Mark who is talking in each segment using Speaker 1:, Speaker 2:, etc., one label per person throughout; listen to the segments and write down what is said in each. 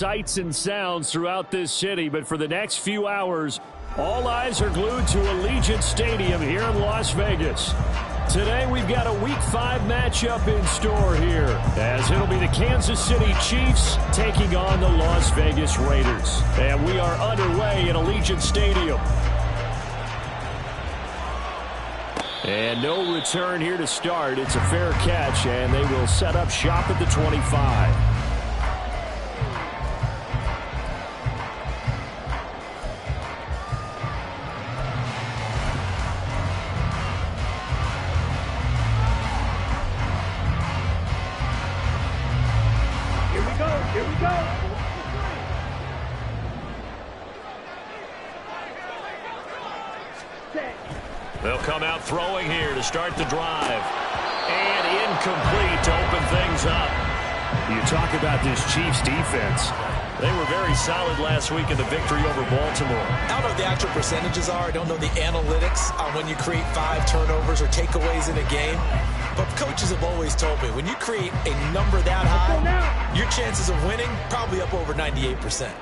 Speaker 1: Sights and sounds throughout this city, but for the next few hours, all eyes are glued to Allegiant Stadium here in Las Vegas. Today we've got a Week 5 matchup in store here, as it'll be the Kansas City Chiefs taking on the Las Vegas Raiders. And we are underway in Allegiant Stadium. And no return here to start. It's a fair catch, and they will set up shop at the 25.
Speaker 2: Here we go.
Speaker 1: They'll come out throwing here to start the drive. And incomplete to open things up. You talk about this Chiefs defense. They were very solid last week in the victory over Baltimore.
Speaker 3: I don't know what the actual percentages are. I don't know the analytics on when you create 5 turnovers or takeaways in a game. But coaches have always told me, when you create a number that high, your chances of winning probably up over 98%.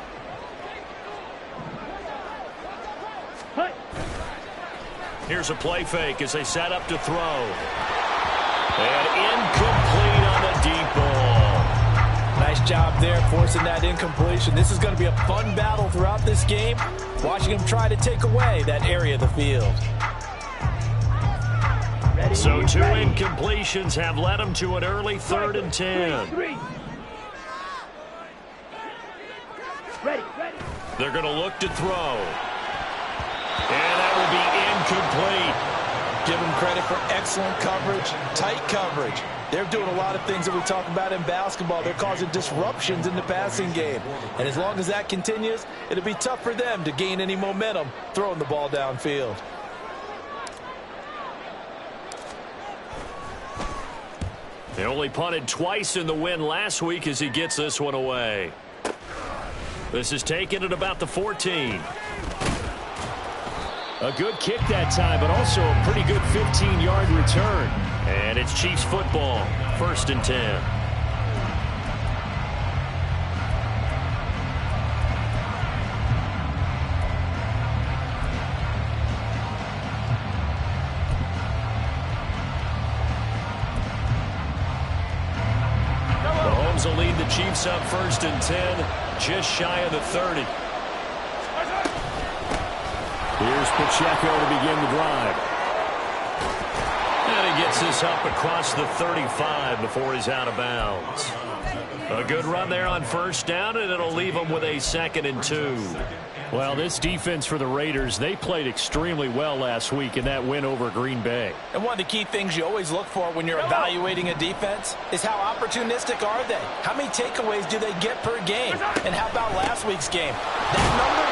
Speaker 1: Here's a play fake as they set up to throw. And incomplete on the deep ball.
Speaker 4: Nice job there forcing that incompletion. This is going to be a fun battle throughout this game. Watching him try to take away that area of the field.
Speaker 1: So 2 incompletions have led them to an early 3rd and 10. They're going to look to throw. And that will be incomplete.
Speaker 4: Give them credit for excellent coverage, tight coverage. They're doing a lot of things that we talk about in basketball. They're causing disruptions in the passing game. And as long as that continues, it'll be tough for them to gain any momentum throwing the ball downfield.
Speaker 1: They only punted twice in the win last week as he gets this one away. This is taken at about the 14. A good kick that time, but also a pretty good 15-yard return. And it's Chiefs football, 1st and 10. Mahomes will lead the Chiefs up 1st and 10, just shy of the 30. Here's Pacheco to begin the drive. And he gets this up across the 35 before he's out of bounds. A good run there on 1st down, and it'll leave him with a 2nd and 2. Well, this defense for the Raiders, they played extremely well last week in that win over Green Bay.
Speaker 4: And one of the key things you always look for when you're evaluating a defense is how opportunistic are they? How many takeaways do they get per game? And how about last week's game? That number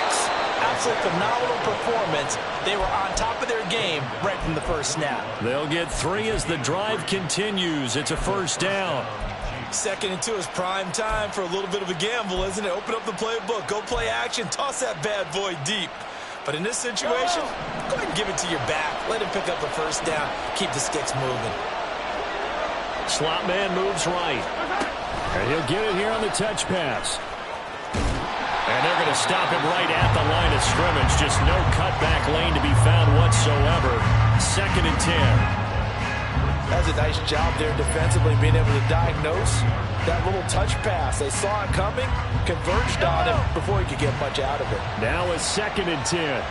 Speaker 4: 6. Absolutely phenomenal performance. They were on top of their game right from the first snap.
Speaker 1: They'll get 3 as the drive continues. It's a 1st down.
Speaker 3: 2nd and 2 is prime time for a little bit of a gamble, isn't it? Open up the playbook, go play action, toss that bad boy deep. But in this situation, go ahead and give it to your back. Let him pick up the 1st down. Keep the sticks moving.
Speaker 1: Slot man moves right. And he'll get it here on the touch pass. And they're going to stop him right at the line of scrimmage. Just no cutback lane to be found whatsoever. 2nd and 10.
Speaker 4: That's a nice job there defensively, being able to diagnose that little touch pass. They saw it coming, converged on him before he could get much out of it.
Speaker 1: Now it's 2nd and 10.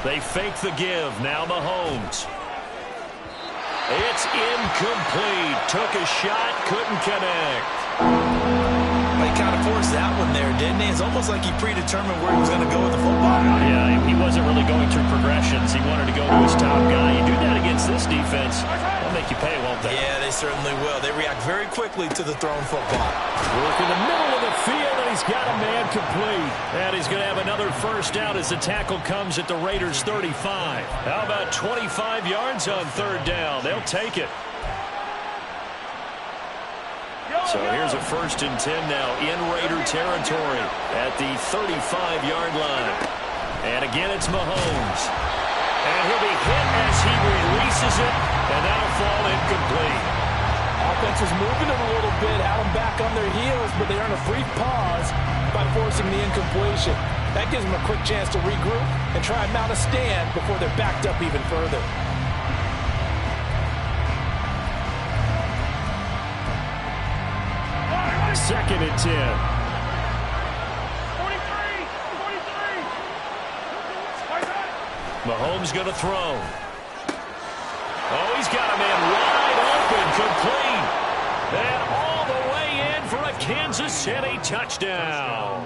Speaker 1: They fake the give. Now Mahomes. It's incomplete. Took a shot, couldn't connect.
Speaker 3: He kind of forced that one there, didn't he? It's almost like he predetermined where he was going to go with the football.
Speaker 1: Yeah, he wasn't really going through progressions. He wanted to go to his top guy. You do that against this defense, they'll make you pay, won't they?
Speaker 3: Yeah, they certainly will. They react very quickly to the thrown football.
Speaker 1: Work in the middle of the field, and he's got a man complete. And he's going to have another 1st down as the tackle comes at the Raiders' 35. How about 25 yards on 3rd down? They'll take it. So here's a 1st and 10 now in Raider territory at the 35-yard line. And again, it's Mahomes. And he'll be hit as he releases it, and that'll fall incomplete.
Speaker 4: defense was moving it a little bit, had them back on their heels, but they earned a brief pause by forcing the incompletion. That gives them a quick chance to regroup and try and mount a stand before they're backed up even further.
Speaker 1: Second and 10.
Speaker 2: 43.
Speaker 1: Mahomes going to throw. Oh, he's got a man wide open, complete. And all the way in for a Kansas City touchdown.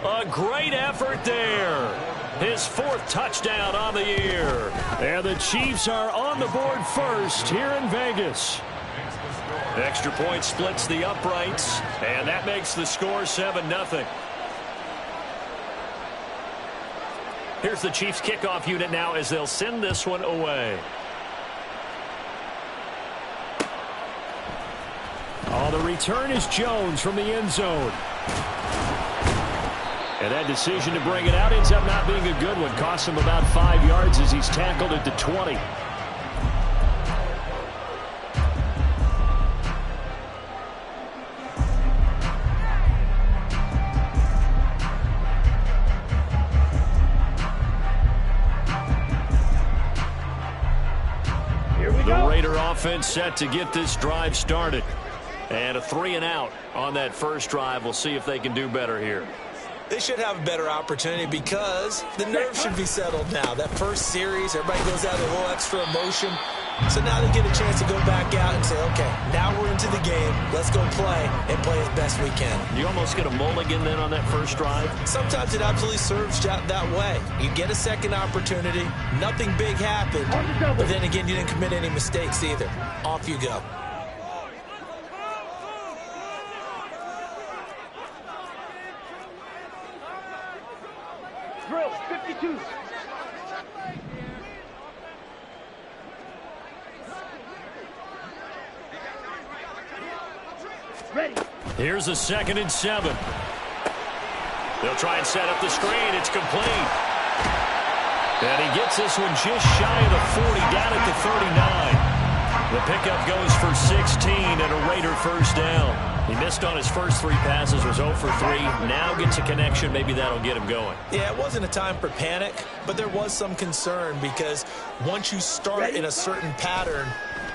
Speaker 1: A great effort there. His fourth touchdown on the year. And the Chiefs are on the board first here in Vegas. Extra point splits the uprights, and that makes the score 7-0. Here's the Chiefs kickoff unit now as they'll send this one away. Oh, the return is Jones from the end zone. And that decision to bring it out ends up not being a good one. Costs him about 5 yards as he's tackled at the 20. The Raider offense set to get this drive started. And a 3-and-out on that first drive. We'll see if they can do better here.
Speaker 3: They should have a better opportunity because the nerves should be settled now. That first series, everybody goes out with a little extra emotion. So now they get a chance to go back out and say, okay, now we're into the game. Let's go play and play as best we can.
Speaker 1: You almost get a mulligan then on that first drive?
Speaker 3: Sometimes it absolutely serves that way. You get a second opportunity. Nothing big happened. But then again, you didn't commit any mistakes either. Off you go.
Speaker 2: Drill 52. Ready.
Speaker 1: Here's a 2nd and 7. They'll try and set up the screen. It's complete. And he gets this one just shy of the 40, down at the 39. The pickup goes for 16 and a Raider first down. He missed on his first 3 passes, was 0 for 3. Now gets a connection. Maybe that'll get him going.
Speaker 3: Yeah, it wasn't a time for panic, but there was some concern because once you start in a certain pattern,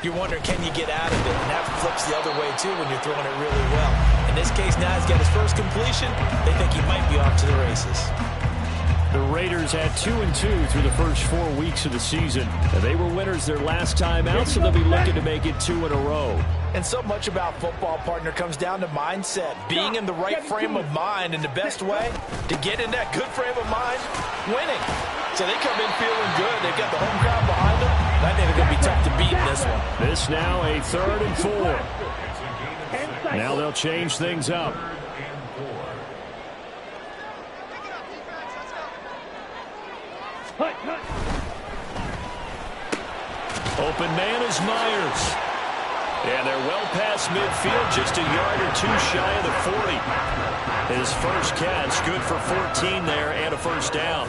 Speaker 3: you're wondering, can you get out of it? And that flips the other way, too, when you're throwing it really well. In this case, now he's got his first completion. They think he might be off to the races.
Speaker 1: The Raiders had 2-2 through the first 4 weeks of the season. And they were winners their last time out, so they'll be looking to make it 2 in a row.
Speaker 4: And so much about football, partner, comes down to mindset. Being in the right frame of mind, and the best way to get in that good frame of mind, winning. So they come in feeling good. They've got the home crowd behind them. I think they're going to be tough to beat in this one.
Speaker 1: This now a 3rd and 4. Now they'll change things up. Open man is Myers. And they're well past midfield, just a yard or 2 shy of the 40. His first catch, good for 14 there and a first down.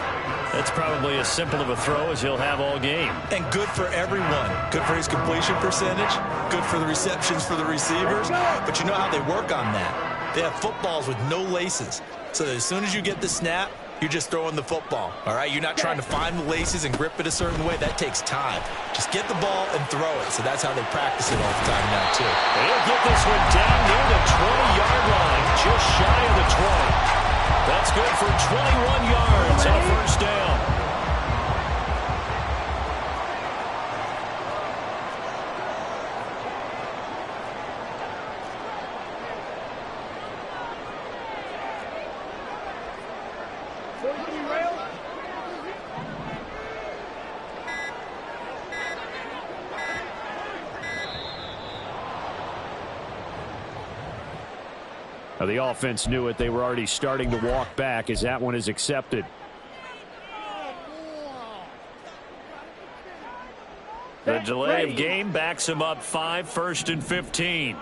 Speaker 1: That's probably as simple of a throw as he'll have all game.
Speaker 3: And good for everyone. Good for his completion percentage. Good for the receptions for the receivers. But you know how they work on that. They have footballs with no laces. So that as soon as you get the snap, you're just throwing the football. All right? You're not trying to find the laces and grip it a certain way. That takes time. Just get the ball and throw it. So that's how they practice it all the time now, too.
Speaker 1: He'll get this one down near the 20-yard line, just shy of the 20. That's good for 21 yards and a first down. The offense knew it. They were already starting to walk back as that one is accepted. The delay of game backs him up 5, 1st and 15.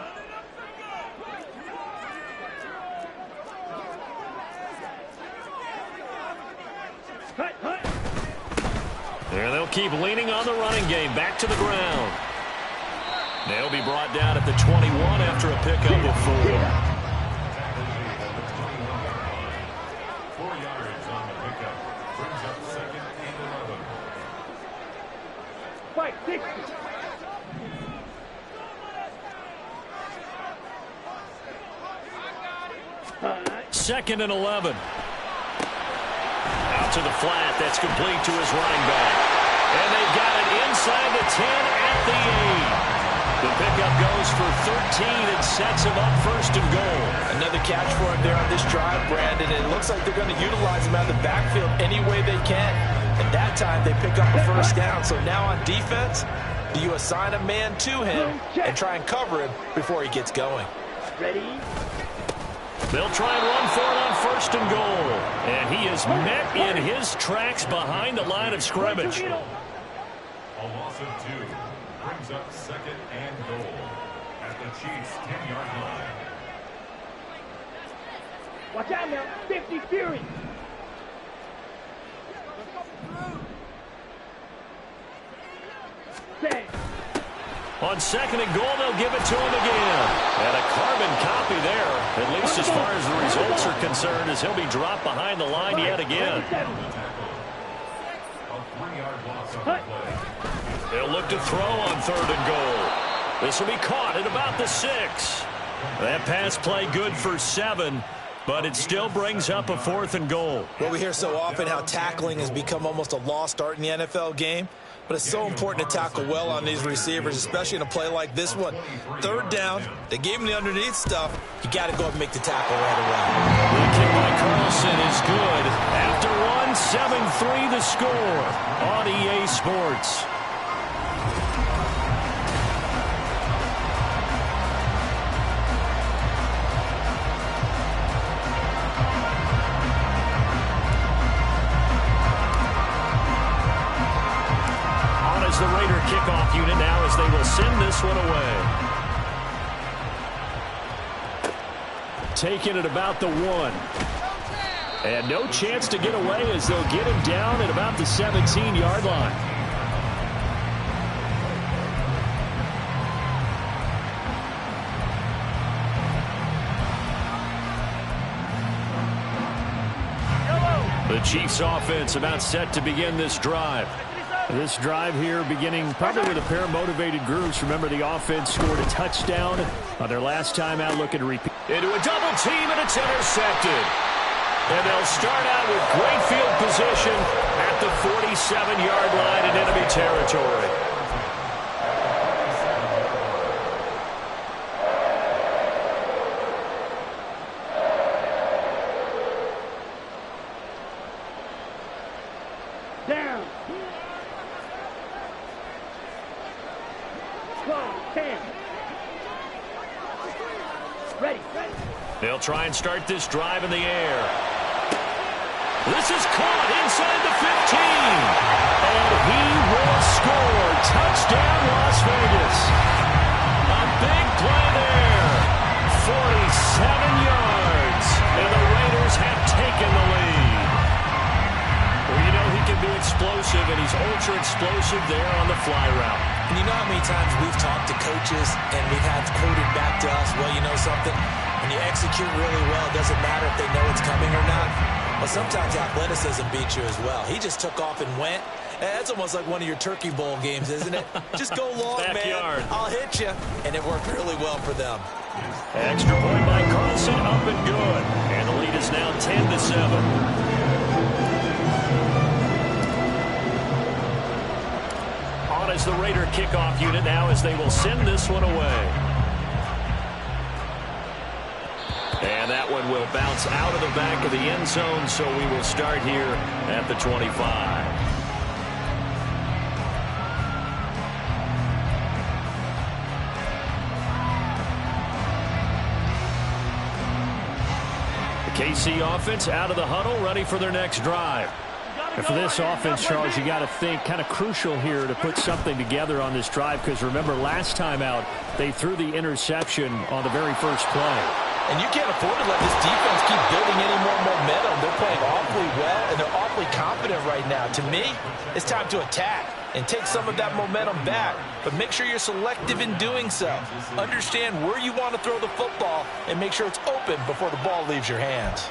Speaker 1: There they'll keep leaning on the running game. Back to the ground. They'll be brought down at the 21 after a pickup of 4.
Speaker 5: 4 yards on the pickup. Brings up 2nd and 11.
Speaker 2: Fight 60.
Speaker 1: Second and 11. Out to the flat. That's complete to his running back. And they've got it inside the 10 at the 8. The pickup goes for 13 and sets him up 1st and goal.
Speaker 4: Another catch for him there on this drive, Brandon. It looks like they're going to utilize him out of the backfield any way they can. And that time they pick up a 1st down. So now on defense, do you assign a man to him and try and cover him before he gets going?
Speaker 2: Ready?
Speaker 1: They'll try and run for it on 1st and goal. And he is met in his tracks behind the line of scrimmage.
Speaker 5: A loss of 2. Brings up 2nd and goal at the Chiefs' 10-yard line.
Speaker 2: Watch out now. 50 Fury. Say.
Speaker 1: On 2nd and goal, they'll give it to him again. And a carbon copy there, at least as far as the results are concerned, as he'll be dropped behind the line yet again.
Speaker 5: A 3-yard loss on the play.
Speaker 1: They'll look to throw on 3rd and goal. This will be caught at about the 6. That pass play good for 7, but it still brings up a 4th and goal.
Speaker 3: Well, we hear so often how tackling has become almost a lost art in the NFL game. But it's so important to tackle well on these receivers, especially in a play like this one. 3rd down, they gave him the underneath stuff. You got to go up and make the tackle right away.
Speaker 1: The kick by Carlson is good. After one, 7-3 the score on EA Sports. The Raider kickoff unit now as they will send this one away. Taken at about the 1. And no chance to get away as they'll get him down at about the 17-yard line. The Chiefs offense about set to begin this drive. This drive here beginning probably with a pair of motivated groups. Remember, the offense scored a touchdown on their last time out, looking to repeat. Into a double team, and it's intercepted. And they'll start out with great field position at the 47-yard line in enemy territory.
Speaker 2: Down. 10. Ready.
Speaker 1: They'll try and start this drive in the air. This is caught inside the 15. And he will score. Touchdown, Las Vegas. A big play there. 47 yards. And the Raiders have taken the lead. Well, you know he can be explosive, and he's ultra explosive there on the fly route.
Speaker 3: And you know how many times we've talked to coaches and we've had quoted back to us, well, you know something? When you execute really well, it doesn't matter if they know it's coming or not. Well, sometimes athleticism beats you as well. He just took off and went. That's almost like one of your Turkey Bowl games, isn't it? Just go long,
Speaker 1: Backyard.
Speaker 3: man. I'll hit you. And it worked really well for them.
Speaker 1: Extra point by Carlson, up and good. And the lead is now 10-7. As the Raider kickoff unit now as they will send this one away. And that one will bounce out of the back of the end zone, so we will start here at the 25. The KC offense out of the huddle, ready for their next drive. And for this offense, Charles, you got to think kind of crucial here to put something together on this drive, because remember last time out they threw the interception on the very first play.
Speaker 4: And you can't afford to let this defense keep building any more momentum. They're playing awfully well, and they're awfully confident right now. To me, it's time to attack. and take some of that momentum back. But make sure you're selective in doing so. Understand where you want to throw the football and make sure it's open before the ball leaves your hands.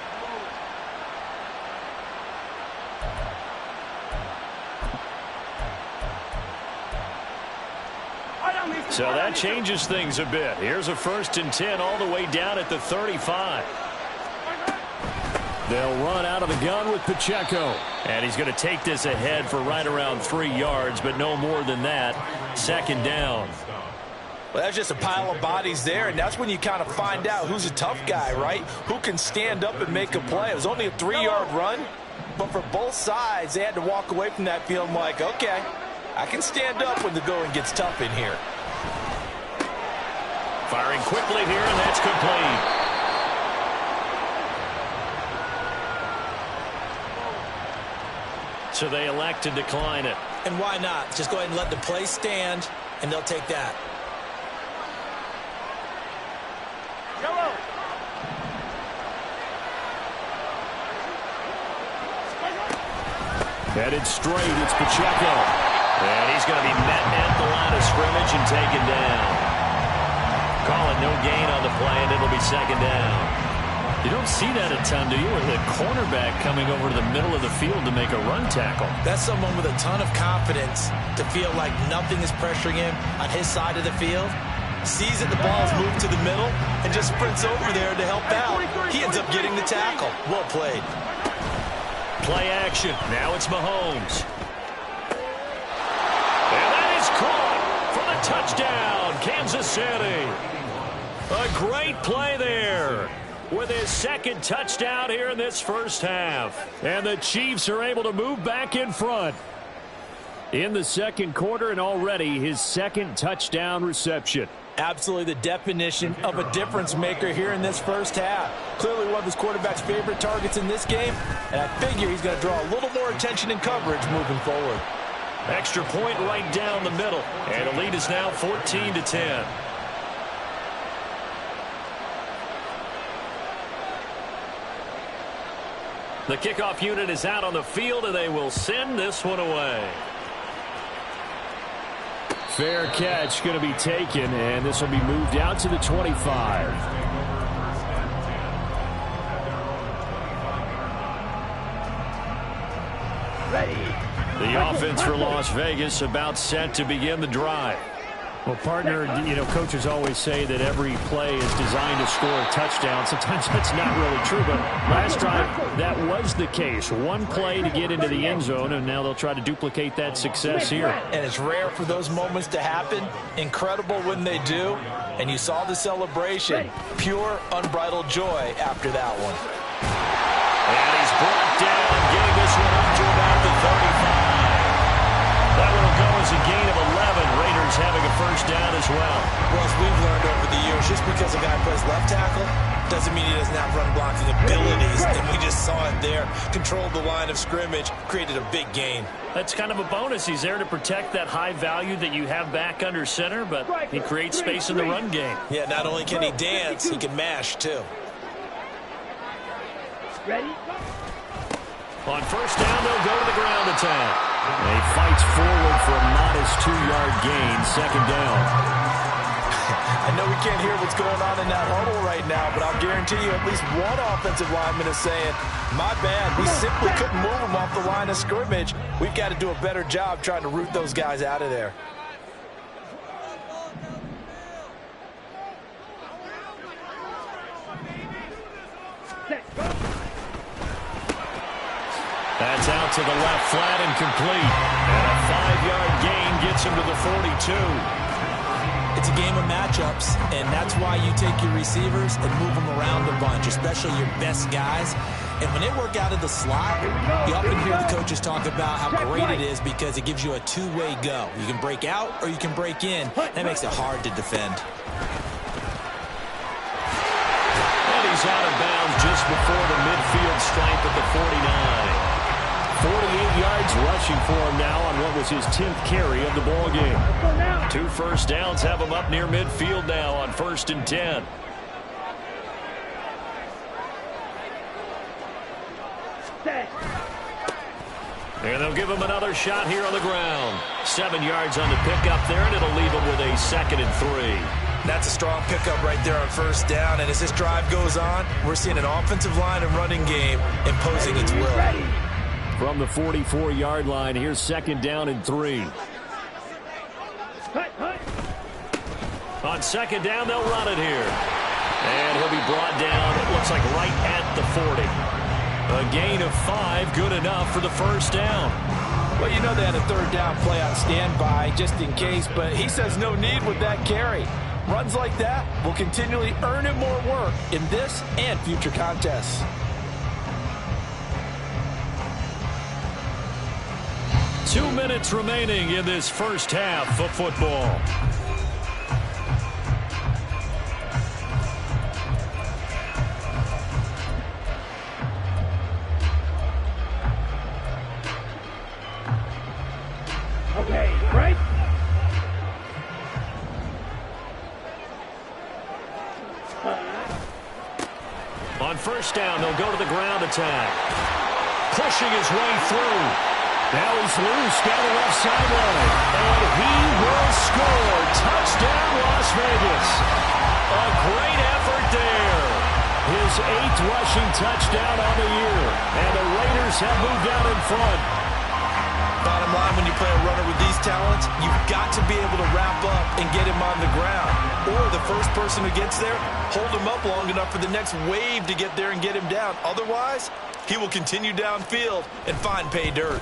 Speaker 1: So that changes things a bit. Here's a 1st and 10 all the way down at the 35. They'll run out of the gun with Pacheco. And he's going to take this ahead for right around 3 yards, but no more than that. 2nd down.
Speaker 4: Well, that's just a pile of bodies there, and that's when you kind of find out who's a tough guy, right? Who can stand up and make a play. It was only a 3-yard run, but for both sides, they had to walk away from that feeling like, okay, I can stand up when the going gets tough in here.
Speaker 1: Firing quickly here, and that's complete. So they elect to decline it.
Speaker 3: And why not? Just go ahead and let the play stand, and they'll take that.
Speaker 1: Headed straight, it's Pacheco. And he's going to be met at the line of scrimmage and taken down. Calling no gain on the play, and it'll be 2nd down. You don't see that a ton, do you? With the cornerback coming over to the middle of the field to make a run tackle.
Speaker 3: That's someone with a ton of confidence to feel like nothing is pressuring him on his side of the field. Sees that the ball's moved to the middle and just sprints over there to help out. He ends up getting the tackle. Well played.
Speaker 1: Play action. Now it's Mahomes. And that is caught for the touchdown, Kansas City. A great play there with his 2nd touchdown here in this 1st half. And the Chiefs are able to move back in front in the 2nd quarter, and already his 2nd touchdown reception.
Speaker 4: Absolutely the definition of a difference maker here in this 1st half. Clearly one of his quarterback's favorite targets in this game, and I figure he's going to draw a little more attention and coverage moving forward.
Speaker 1: Extra point right down the middle, and the lead is now 14-10. The kickoff unit is out on the field, and they will send this one away. Fair catch going to be taken, and this will be moved out to the 25.
Speaker 2: Ready.
Speaker 1: The offense for Las Vegas about set to begin the drive. Well, partner, you know, coaches always say that every play is designed to score a touchdown. Sometimes that's not really true, but last drive that was the case. One play to get into the end zone, and now they'll try to duplicate that success here.
Speaker 4: And it's rare for those moments to happen. Incredible when they do. And you saw the celebration. Pure, unbridled joy after that one.
Speaker 1: And he's brought down, getting this one up to about the 35. That one will go as a gain of 11. Raiders having a 1st down as well.
Speaker 3: Well, as we've learned over the years, just because a guy plays left tackle doesn't mean he doesn't have run blocking abilities. And we just saw it there. Controlled the line of scrimmage, created a big gain.
Speaker 1: That's kind of a bonus. He's there to protect that high value that you have back under center, but he creates space in the run game.
Speaker 3: Yeah, not only can he dance, he can mash too.
Speaker 2: Ready?
Speaker 1: On 1st down, they'll go to the ground attack. And he fights forward for a modest 2-yard gain, 2nd down.
Speaker 4: I know we can't hear what's going on in that huddle right now, but I'll guarantee you at least one offensive lineman is saying, my bad, we simply couldn't move them off the line of scrimmage. We've got to do a better job trying to root those guys out of there.
Speaker 1: That's out to the left, flat and complete. And a 5-yard gain gets him to the 42.
Speaker 3: It's a game of matchups, and that's why you take your receivers and move them around a bunch, especially your best guys. And when they work out of the slot, you often hear the coaches talk about how great it is because it gives you a two-way go. You can break out or you can break in. That makes it hard to defend.
Speaker 1: And he's out of bounds just before the midfield stripe at the 49. 48 yards rushing for him now on what was his 10th carry of the ball game. 2 first downs have him up near midfield now on 1st and 10. And they'll give him another shot here on the ground. 7 yards on the pickup there, and it'll leave him with a 2nd and 3.
Speaker 3: That's a strong pickup right there on first down. And as this drive goes on, we're seeing an offensive line and running game imposing its will.
Speaker 1: From the 44-yard line, here's 2nd down and 3. On 2nd down, they'll run it here. And he'll be brought down, it looks like right at the 40. A gain of 5, good enough for the first down.
Speaker 4: Well, you know they had a 3rd down play on standby just in case, but he says no need with that carry. Runs like that will continually earn him more work in this and future contests.
Speaker 1: Two minutes remaining in this first half of football.
Speaker 2: Okay, right?
Speaker 1: On first down, they'll go to the ground attack. Pushing his way through. Now he's loose down the left sideline. And he will score. Touchdown, Las Vegas. A great effort there. His 8th rushing touchdown on the year. And the Raiders have moved out in front.
Speaker 3: Bottom line, when you play a runner with these talents, you've got to be able to wrap up and get him on the ground. Or the first person who gets there, hold him up long enough for the next wave to get there and get him down. Otherwise, he will continue downfield and find pay dirt.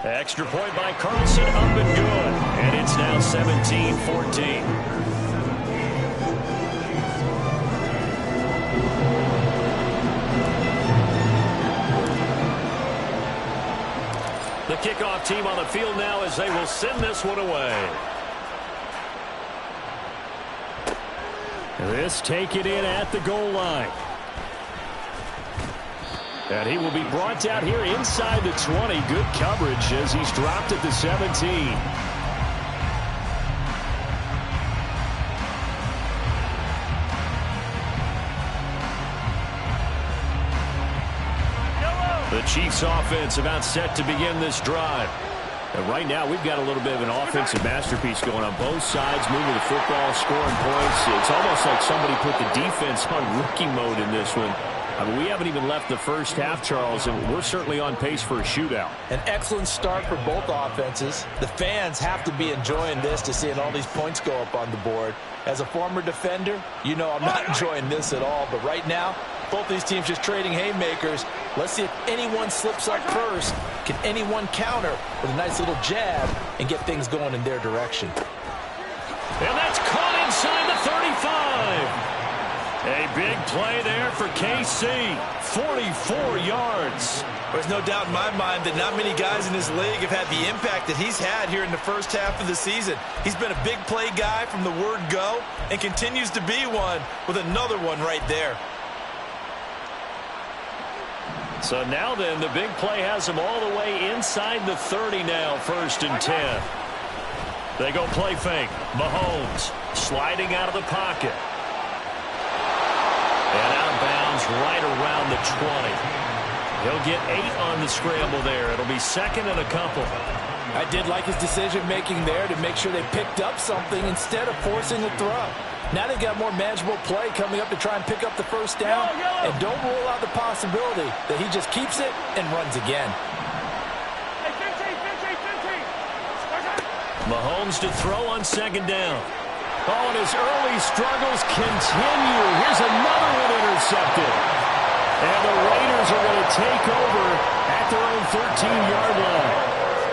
Speaker 1: Extra point by Carlson, up and good. And it's now 17-14. The kickoff team on the field now as they will send this one away. This taken in at the goal line. And he will be brought down here inside the 20. Good coverage as he's dropped at the 17. The Chiefs offense about set to begin this drive. And right now we've got a little bit of an offensive masterpiece going on both sides, moving the football, scoring points. It's almost like somebody put the defense on rookie mode in this one. I mean, we haven't even left the first half, Charles, and we're certainly on pace for a shootout.
Speaker 4: An excellent start for both offenses. The fans have to be enjoying this to seeing all these points go up on the board. As a former defender, you know I'm not enjoying this at all. But right now, both these teams just trading haymakers. Let's see if anyone slips up first. Can anyone counter with a nice little jab and get things going in their direction?
Speaker 1: And that's caught inside the 35. A big play there for KC. 44 yards.
Speaker 3: There's no doubt in my mind that not many guys in this league have had the impact that he's had here in the first half of the season. He's been a big play guy from the word go and continues to be one with another one right there.
Speaker 1: So now then, the big play has him all the way inside the 30 now, 1st and 10. They go play fake. Mahomes sliding out of the pocket. And out of bounds right around the 20. He'll get 8 on the scramble there. It'll be 2nd and a couple.
Speaker 4: I did like his decision-making there to make sure they picked up something instead of forcing the throw. Now they've got more manageable play coming up to try and pick up the first down. And don't rule out the possibility that he just keeps it and runs again.
Speaker 1: Mahomes to throw on 2nd down. Oh, and his early struggles continue. Here's another one intercepted. And the Raiders are going to take over at their own 13-yard line.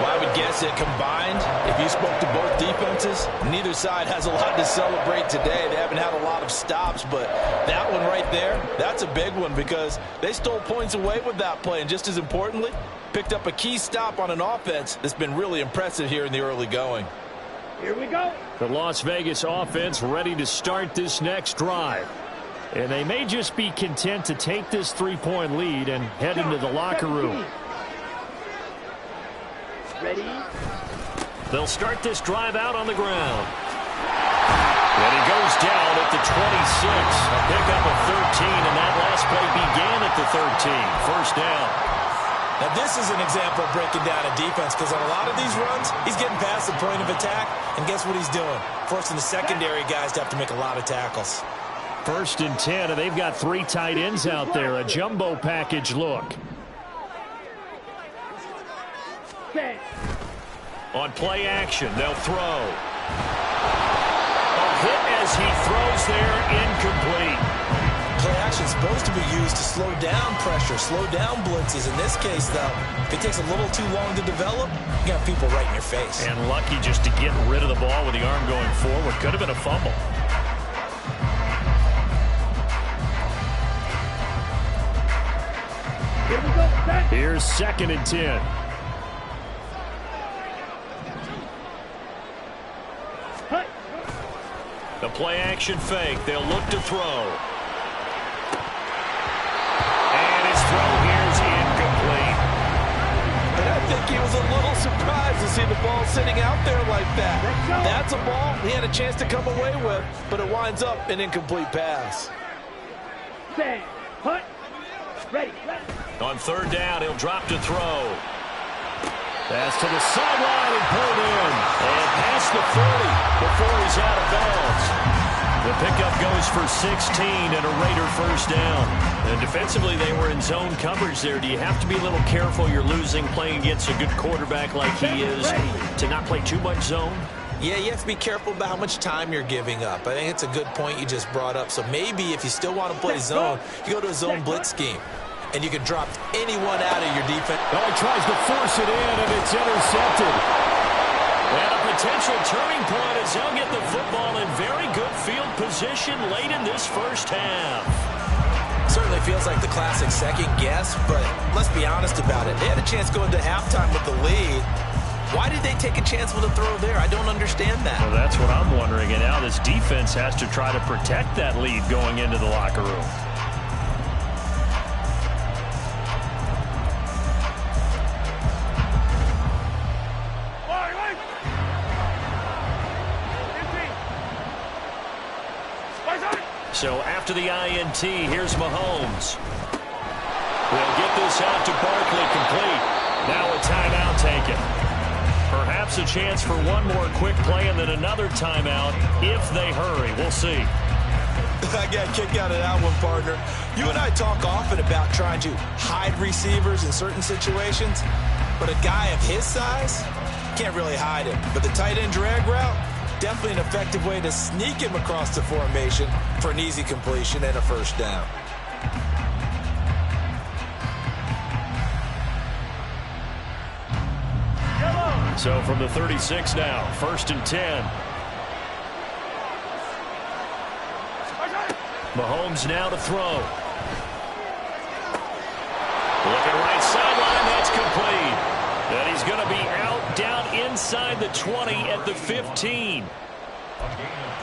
Speaker 3: Well, I would guess that combined, if you spoke to both defenses, neither side has a lot to celebrate today. They haven't had a lot of stops, but that one right there, that's a big one because they stole points away with that play. And just as importantly, picked up a key stop on an offense that's been really impressive here in the early going.
Speaker 2: Here we go.
Speaker 1: The Las Vegas offense ready to start this next drive. And they may just be content to take this 3-point lead and head into the locker room.
Speaker 2: Ready?
Speaker 1: They'll start this drive out on the ground. And he goes down at the 26. A pickup of 13, and that last play began at the 13. First down.
Speaker 3: Now, this is an example of breaking down a defense because on a lot of these runs, he's getting past the point of attack, and guess what he's doing? Forcing the secondary guys to have to make a lot of tackles.
Speaker 1: 1st and 10, and they've got 3 tight ends out there. A jumbo package look. On play action, they'll throw. A hit as he throws there, incomplete.
Speaker 3: Play action is supposed to be used to slow down pressure, slow down blitzes. In this case, though, if it takes a little too long to develop, you got people right in your face.
Speaker 1: And lucky just to get rid of the ball with the arm going forward. Could have been a fumble.
Speaker 2: Here we go. Set.
Speaker 1: Here's 2nd and 10.
Speaker 2: Hut.
Speaker 1: The play action fake. They'll look to throw. Throw here's incomplete.
Speaker 6: And I think he was a little surprised to see the ball sitting out there like that. That's a ball he had a chance to come away with, but it winds up an incomplete pass.
Speaker 2: Stand. Hut. Ready.
Speaker 1: On 3rd down, he'll drop to throw. Pass to the sideline and pulled in. And past the 40 before he's out of bounds. The pickup goes for 16 and a Raider 1st down. And defensively, they were in zone coverage there. Do you have to be a little careful you're losing playing against a good quarterback like he is to not play too much zone?
Speaker 3: Yeah, you have to be careful about how much time you're giving up. I think it's a good point you just brought up. So maybe if you still want to play zone, you go to a zone blitz scheme. And you can drop anyone out of your defense.
Speaker 1: Oh, he tries to force it in, and it's intercepted. And a potential turning point as they'll get the football in very good field position late in this 1st half.
Speaker 3: Certainly feels like the classic second guess, but let's be honest about it. They had a chance going to halftime with the lead. Why did they take a chance with a throw there? I don't understand that.
Speaker 1: Well, that's what I'm wondering. And now this defense has to try to protect that lead going into the locker room. So after the INT, here's Mahomes. They'll get this out to Barkley complete. Now a timeout taken. Perhaps a chance for one more quick play and then another timeout if they hurry. We'll see.
Speaker 3: I got a kick out of that one, partner. You and I talk often about trying to hide receivers in certain situations, but a guy of his size can't really hide him. But the tight end drag route, definitely an effective way to sneak him across the formation for an easy completion and a 1st down.
Speaker 1: So from the 36 now, 1st and 10. Mahomes now to throw. Looking right sideline, that's complete. And he's going to be out down inside the 20 at the 15.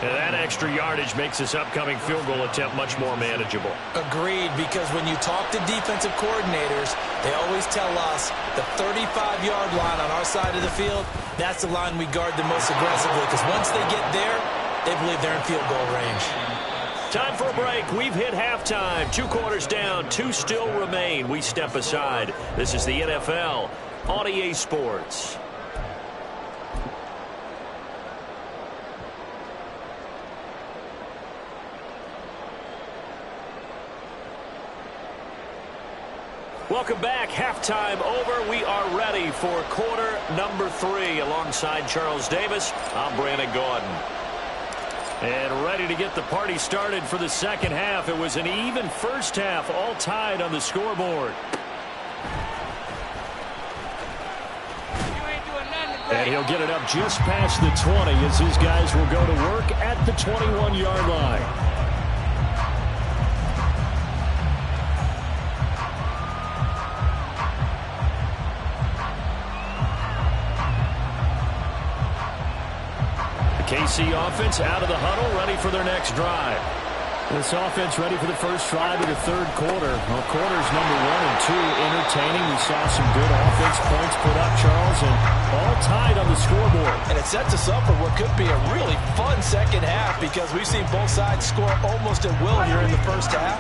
Speaker 1: And that extra yardage makes this upcoming field goal attempt much more manageable.
Speaker 3: Agreed, because when you talk to defensive coordinators, they always tell us the 35-yard line on our side of the field, that's the line we guard the most aggressively, because once they get there, they believe they're in field goal range.
Speaker 1: Time for a break. We've hit halftime. 2 quarters down, 2 still remain. We step aside. This is the NFL on EA Sports. Welcome back. Halftime over. We are ready for quarter number 3. Alongside Charles Davis, I'm Brandon Gaudin. And ready to get the party started for the second half. It was an even first half, all tied on the scoreboard. And he'll get it up just past the 20 as his guys will go to work at the 21-yard line. KC offense out of the huddle, ready for their next drive. This offense ready for the first drive of the third quarter. Well, quarters number 1 and 2 entertaining. We saw some good offense points put up, Charles, and all tied on the scoreboard.
Speaker 6: And it sets us up for what could be a really fun second half because we've seen both sides score almost at will here in the first half.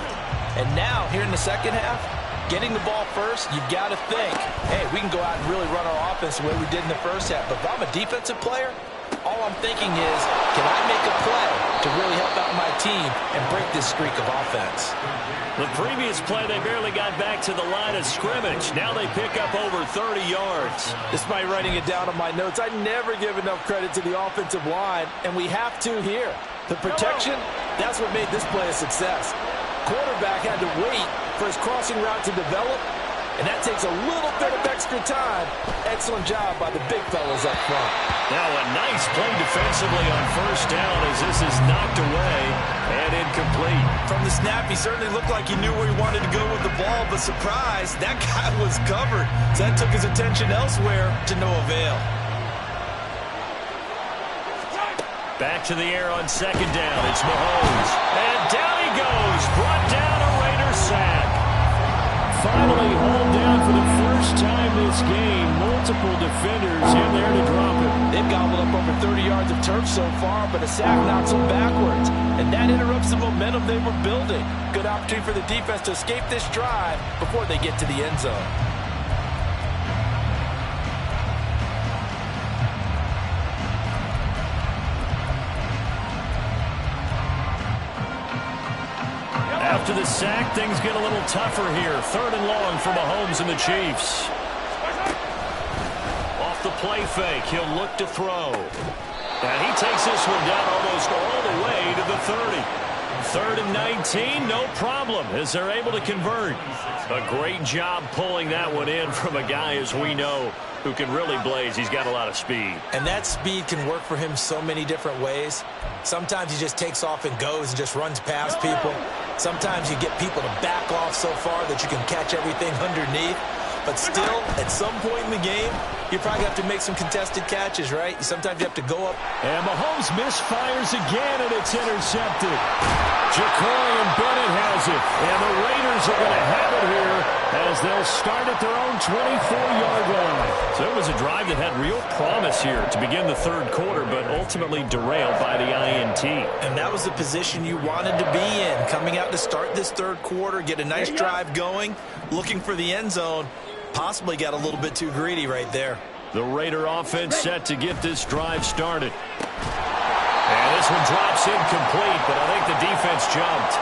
Speaker 6: And now, here in the second half,
Speaker 4: getting the ball first, you've got to think, hey, we can go out and really run our offense the way we did in the first half. But if I'm a defensive player, all I'm thinking is, can I make a play to really help out my team and break this streak of offense?
Speaker 1: The previous play, they barely got back to the line of scrimmage. Now they pick up over 30 yards.
Speaker 6: Despite writing it down on my notes, I never give enough credit to the offensive line, and we have to here. The protection, that's what made this play a success. Quarterback had to wait for his crossing route to develop, and that takes a little bit of extra time. Excellent job by the big fellas up front.
Speaker 1: Now a nice play defensively on first down as this is knocked away and incomplete.
Speaker 3: From the snap, he certainly looked like he knew where he wanted to go with the ball, but surprise, that guy was covered. So that took his attention elsewhere to no avail.
Speaker 1: Back to the air on second down. It's Mahomes. And down he goes. Brought down a Raider sack. Finally hauled down for the first time this game. Multiple defenders in there to drop him.
Speaker 6: They've gobbled up over 30 yards of turf so far, but a sack knocks them backwards. And that interrupts the momentum they were building. Good opportunity for the defense to escape this drive before they get to the end zone.
Speaker 1: After the sack, things get a little tougher here. Third and long for Mahomes and the Chiefs. Off the play fake, he'll look to throw. And he takes this one down almost all the way to the 30. Third and 19, no problem, as they're able to convert. A great job pulling that one in from a guy, as we know, who can really blaze. He's got a lot of speed.
Speaker 3: And that speed can work for him so many different ways. Sometimes he just takes off and goes and just runs past people. Sometimes you get people to back off so far that you can catch everything underneath. But still, at some point in the game, you probably have to make some contested catches, right? Sometimes you have to go up.
Speaker 1: And Mahomes misfires again, and it's intercepted. Ja'Cory Bennett has it. And the Raiders are going to have it here as they'll start at their own 24-yard line. So it was a drive that had real promise here to begin the third quarter, but ultimately derailed by the INT.
Speaker 3: And that was the position you wanted to be in, coming out to start this third quarter, get a nice drive going, looking for the end zone. Possibly got a little bit too greedy right there.
Speaker 1: The Raider offense set to get this drive started. And this one drops incomplete, but I think the defense jumped.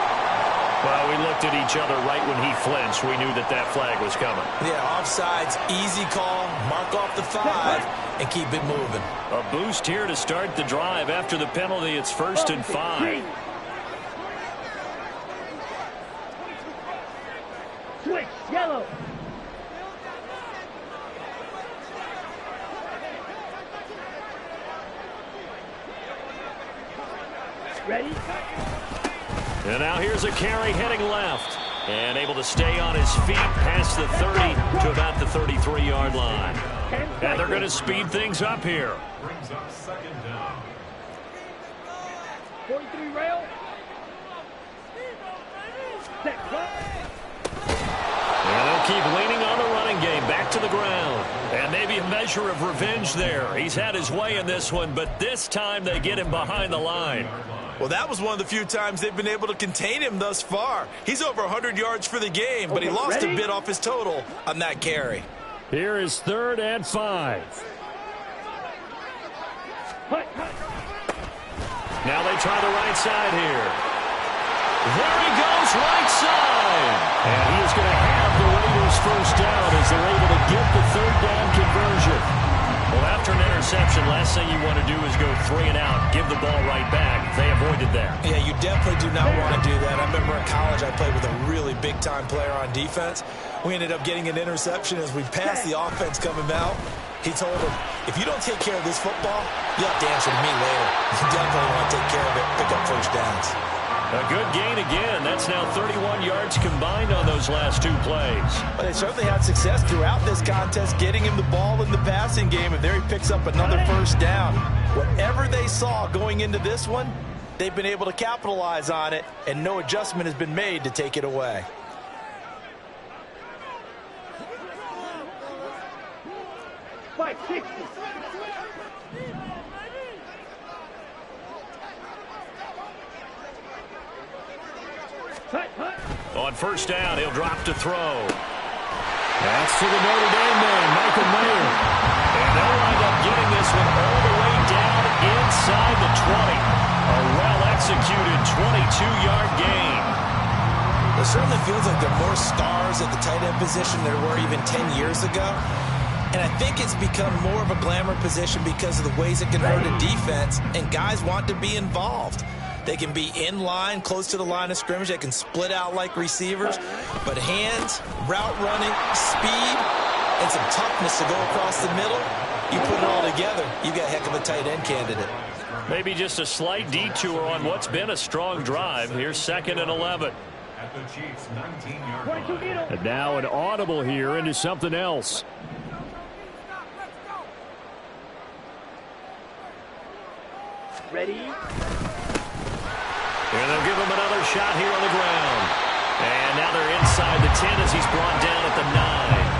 Speaker 1: Well, we looked at each other right when he flinched. We knew that that flag was coming.
Speaker 3: Yeah, offsides, easy call, mark off the 5, and keep it moving.
Speaker 1: A boost here to start the drive. After the penalty, it's 1st and 5.
Speaker 2: Switch, yellow. Ready?
Speaker 1: And now here's a carry heading left. And able to stay on his feet past the 30 to about the 33-yard line. And they're going to speed things up here.
Speaker 5: Brings up second down.
Speaker 2: 43 rail. Set, cut.
Speaker 1: And they'll keep leaning on the running game. Back to the ground. And maybe a measure of revenge there. He's had his way in this one, but this time they get him behind the line.
Speaker 3: Well, that was one of the few times they've been able to contain him thus far. He's over 100 yards for the game, but he lost a bit off his total on that carry.
Speaker 1: Here is 3rd and 5. Now they try the right side here. There he goes, right side. And he is going to have the Raiders first down as they're able to get the 3rd down conversion. Well, after an interception, last thing you want to do is go 3 and out, give the ball right back. They avoided that.
Speaker 3: Yeah, you definitely do not want to do that. I remember in college I played with a really big-time player on defense. We ended up getting an interception as we passed the offense coming out. He told him, if you don't take care of this football, you have to answer to me later. You definitely want to take care of it, pick up first downs.
Speaker 1: A good gain again. That's now 31 yards combined on those last 2 plays.
Speaker 6: But they certainly had success throughout this contest, getting him the ball in the passing game, and there he picks up another first down. Whatever they saw going into this one, they've been able to capitalize on it, and no adjustment has been made to take it away.
Speaker 2: Fight, 60.
Speaker 1: On first down, he'll drop to throw. That's to the Notre Dame man, Michael Mayer. And they'll wind up getting this one all the way down inside the 20. A well-executed 22-yard gain.
Speaker 3: It certainly feels like there are more stars at the tight end position than there were even 10 years ago. And I think it's become more of a glamour position because of the ways it can hurt a defense, and guys want to be involved. They can be in line, close to the line of scrimmage. They can split out like receivers. But hands, route running, speed, and some toughness to go across the middle, you put it all together, you got a heck of a tight end candidate.
Speaker 1: Maybe just a slight detour on what's been a strong drive. Here's 2nd and 11.
Speaker 5: At the Chiefs' 19-yard line.
Speaker 1: And now an audible here into something else.
Speaker 2: Ready?
Speaker 1: And they'll give him another shot here on the ground. And now they're inside the 10 as he's brought down at the 9.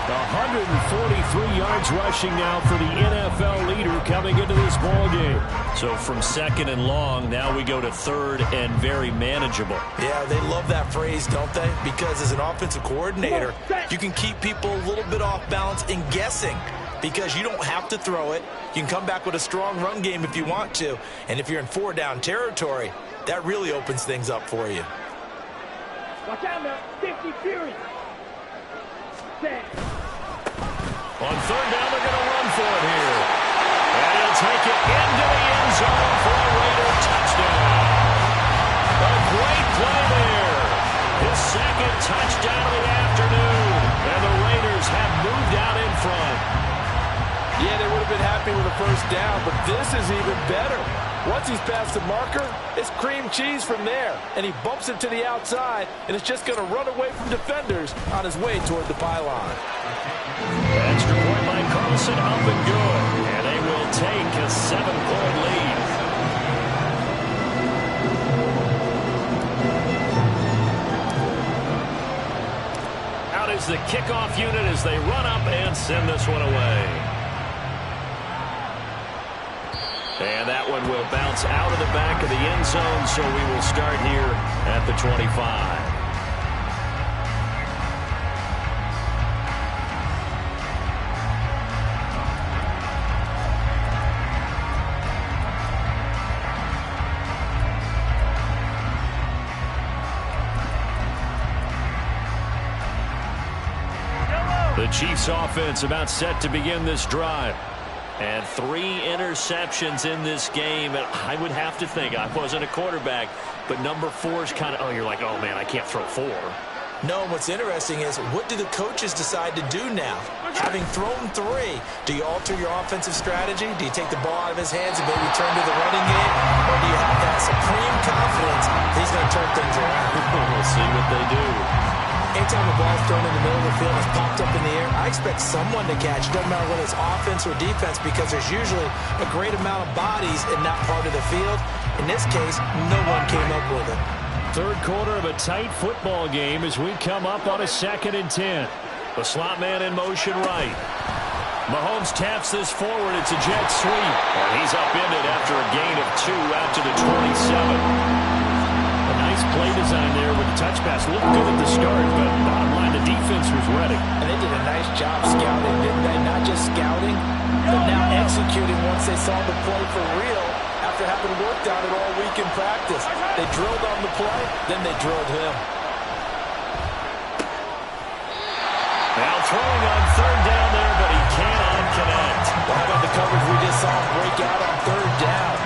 Speaker 1: 143 yards rushing now for the NFL leader coming into this ballgame. So from 2nd and long, now we go to 3rd and very manageable.
Speaker 3: Yeah, they love that phrase, don't they? Because as an offensive coordinator, you can keep people a little bit off balance and guessing. Because you don't have to throw it. You can come back with a strong run game if you want to. And if you're in 4-down territory, that really opens things up for you.
Speaker 2: Watch out now. 50 Fury. Set.
Speaker 1: On 3rd down, they're going to run for it here. And he'll take it into the end zone for a Raider touchdown. A great play there. His 2nd touchdown of the afternoon. And the Raiders have moved out in front.
Speaker 6: Yeah, they would have been happy with a 1st down, but this is even better. Once he's past the marker, it's cream cheese from there. And he bumps it to the outside, and it's just going to run away from defenders on his way toward the pylon.
Speaker 1: Extra point by Carlson, up and good. And they will take a 7-point lead. Out is the kickoff unit as they run up and send this one away. And that one will bounce out of the back of the end zone, so we will start here at the 25. The Chiefs offense about set to begin this drive. And 3 interceptions in this game. And I would have to think, I wasn't a quarterback, but number 4 is kind of, oh, you're like, oh, man, I can't throw 4.
Speaker 3: No, what's interesting is, what do the coaches decide to do now? Having thrown 3, do you alter your offensive strategy? Do you take the ball out of his hands and maybe turn to the running game? Or do you have that supreme confidence that he's going to turn things around?
Speaker 1: We'll see what they do.
Speaker 3: Anytime the ball's thrown in the middle of the field, it's popped up in the air, I expect someone to catch. It doesn't matter whether it's offense or defense, because there's usually a great amount of bodies in that part of the field. In this case, no one came up with it.
Speaker 1: 3rd quarter of a tight football game as we come up on a 2nd and 10. The slot man in motion right. Mahomes taps this forward. It's a jet sweep. And he's upended after a gain of 2 out to the 27. A nice play design there with the touch pass. Looked good at the start, but bottom line, the defense was ready.
Speaker 6: And they did a nice job scouting, didn't they? Not just scouting, but now executing once they saw the play for real after having worked on it all week in practice. They drilled on the play, then they drilled him.
Speaker 1: Now throwing on 3rd down there, but he cannot connect.
Speaker 6: Well, how about the coverage we just saw him break out on 3rd down?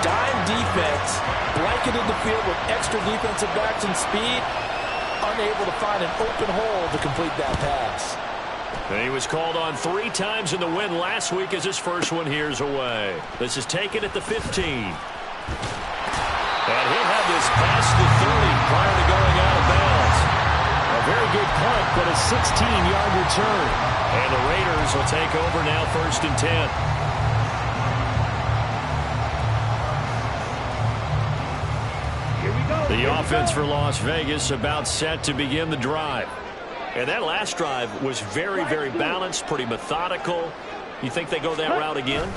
Speaker 6: Dime defense, blanketed the field with extra defensive backs and speed, unable to find an open hole to complete that pass.
Speaker 1: And he was called on 3 times in the win last week as his first one here's away. This is taken at the 15. And he'll have this past the 30 prior to going out of bounds. A very good punt, but a 16-yard return. And the Raiders will take over now 1st and 10. The offense for Las Vegas about set to begin the drive. And that last drive was very, very balanced, pretty methodical. You think they go that route again?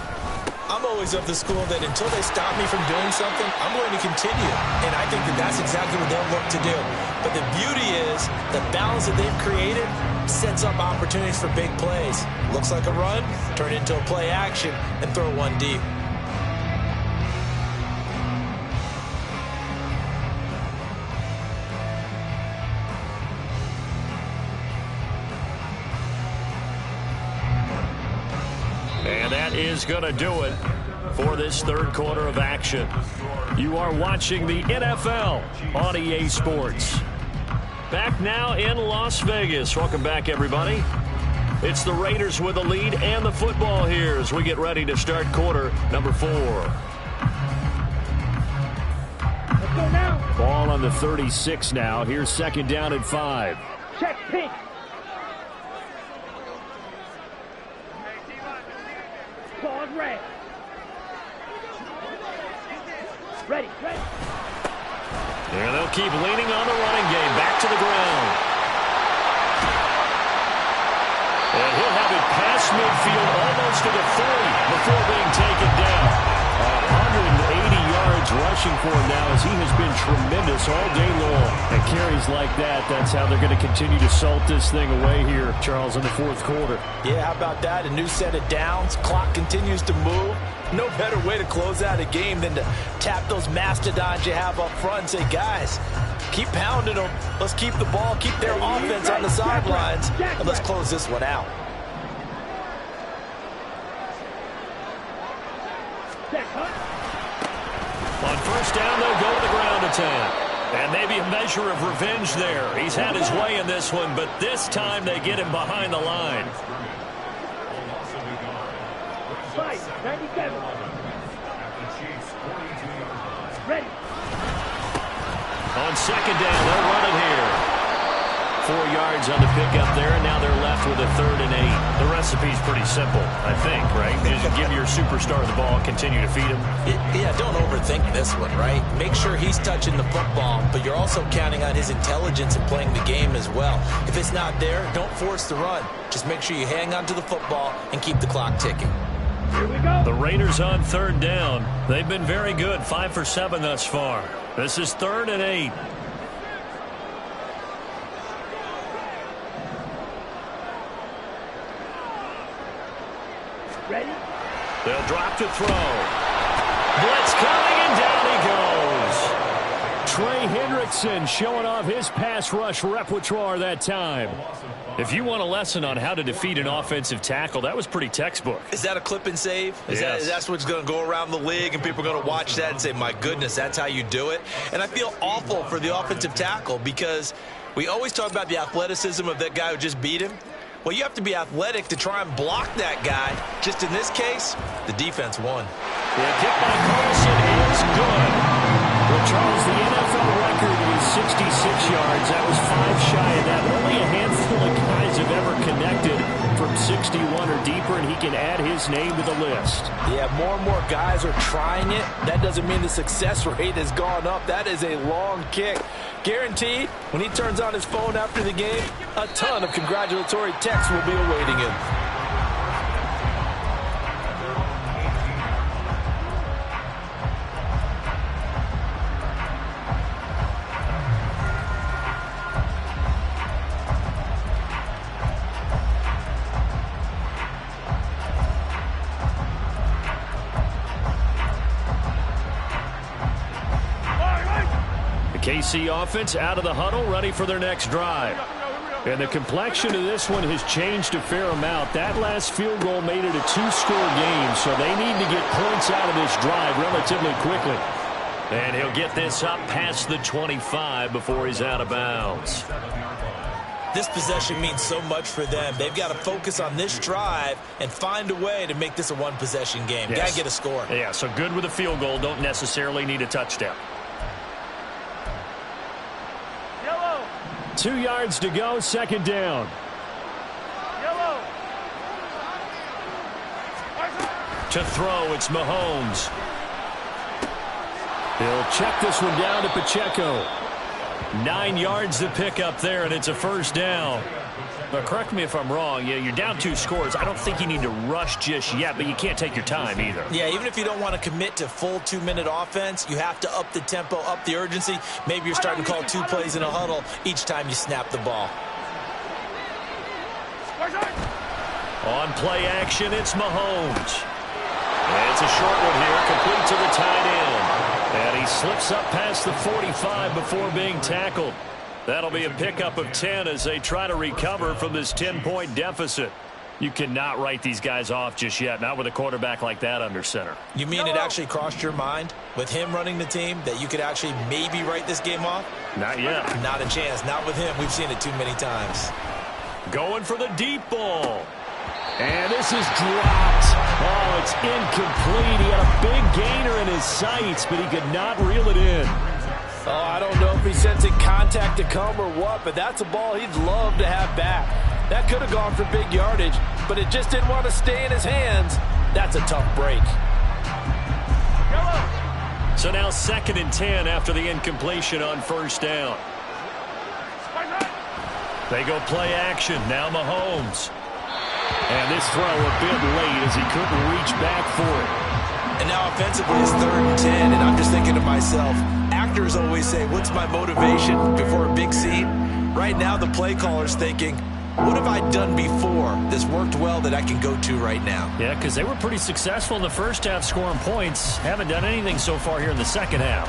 Speaker 3: I'm always of the school that until they stop me from doing something, I'm going to continue. And I think that that's exactly what they'll look to do. But the beauty is the balance that they've created sets up opportunities for big plays. Looks like a run, turn it into a play action, and throw one deep.
Speaker 1: And that is going to do it for this third quarter of action. You are watching the NFL on EA Sports. Back now in Las Vegas. Welcome back, everybody. It's the Raiders with the lead and the football here as we get ready to start quarter number 4.
Speaker 2: Let's go now.
Speaker 1: Ball on the 36 now. Here's second down and 5.
Speaker 2: Check pink. Pause red. Ready.
Speaker 1: And they'll keep leaning on the running game. Back to the ground. And he'll have it past midfield almost to the 40 before being taken down. 180 yards rushing for him now as he has been tremendous all day long. And carries like that, that's how they're going to continue to salt this thing away here, Charles, in the fourth quarter.
Speaker 6: Yeah, how about that? A new set of downs. Clock continues to move. No better way to close out a game than to tap those mastodons you have up front and say, guys, keep pounding them. Let's keep the ball, keep their offense on the sidelines, and let's close this one out.
Speaker 1: On first down, they'll go to the ground attack. And maybe a measure of revenge there. He's had his way in this one, but this time they get him behind the line.
Speaker 2: 97. Ready.
Speaker 1: On second down, they'll run it here. 4 yards on the pickup there, and now they're left with a 3rd and 8. The recipe's pretty simple, I think, right? Just give your superstar the ball, continue to feed him.
Speaker 3: Yeah, don't overthink this one, right? Make sure he's touching the football, but you're also counting on his intelligence in playing the game as well. If it's not there, don't force the run. Just make sure you hang on to the football and keep the clock ticking.
Speaker 2: Here we go.
Speaker 1: The Raiders on 3rd down. They've been very good, 5 for 7 thus far. This is 3rd and 8.
Speaker 2: Ready?
Speaker 1: They'll drop to throw. Blitz coming, and down he goes. Trey Hendrickson showing off his pass rush repertoire that time. If you want a lesson on how to defeat an offensive tackle, that was pretty textbook.
Speaker 3: Is that a clip and save?
Speaker 1: Yes.
Speaker 3: That's what's going to go around the league, and people are going to watch that and say, my goodness, that's how you do it? And I feel awful for the offensive tackle because we always talk about the athleticism of that guy who just beat him. Well, you have to be athletic to try and block that guy. Just in this case, the defense won.
Speaker 1: The kick by Carlson is good. Well, Charles, the NFL record is 66 yards. That was 5 shy of that. Only a handful of guys have ever connected from 61 or deeper, and he can add his name to the list.
Speaker 6: Yeah, more and more guys are trying it. That doesn't mean the success rate has gone up. That is a long kick. Guaranteed, when he turns on his phone after the game, a ton of congratulatory texts will be awaiting him.
Speaker 1: KC offense out of the huddle, ready for their next drive. And the complexion of this one has changed a fair amount. That last field goal made it a 2-score game, so they need to get points out of this drive relatively quickly. And he'll get this up past the 25 before he's out of bounds.
Speaker 3: This possession means so much for them. They've got to focus on this drive and find a way to make this a one-possession game.
Speaker 1: Yes.
Speaker 3: Got to get a score.
Speaker 1: Yeah, so good with a field goal. Don't necessarily need a touchdown. 2 yards to go, second down. To throw, it's Mahomes. He'll check this one down to Pacheco. 9 yards to pick up there, and it's a first down. But correct me if I'm wrong. Yeah, you're down 2 scores. I don't think you need to rush just yet, but you can't take your time either.
Speaker 3: Yeah, even if you don't want to commit to full 2-minute offense, you have to up the tempo, up the urgency. Maybe you're starting to call 2 plays in a huddle each time you snap the ball.
Speaker 1: On play action, it's Mahomes. And it's a short one here, complete to the tight end. And he slips up past the 45 before being tackled. That'll be a pickup of 10 as they try to recover from this 10-point deficit. You cannot write these guys off just yet, not with a quarterback like that under center.
Speaker 3: You mean it actually crossed your mind with him running the team that you could actually maybe write this game off?
Speaker 1: Not yet.
Speaker 3: Not a chance. Not with him. We've seen it too many times.
Speaker 1: Going for the deep ball. And this is dropped. Oh, it's incomplete. He had a big gainer in his sights, but he could not reel it in.
Speaker 6: Oh, I don't know if he's sensing contact to come or what, but that's a ball he'd love to have back. That could have gone for big yardage, but it just didn't want to stay in his hands. That's a tough break.
Speaker 1: So now 2nd and 10 after the incompletion on first down. They go play action. Now Mahomes. And this throw a bit late as he couldn't reach back for it.
Speaker 3: And now offensively it's 3rd and 10, and I'm just thinking to myself, actors always say, what's my motivation before a big scene? Right now the play caller's thinking, what have I done before that's worked well that I can go to right now?
Speaker 1: Yeah, because they were pretty successful in the first half scoring points. Haven't done anything so far here in the second half.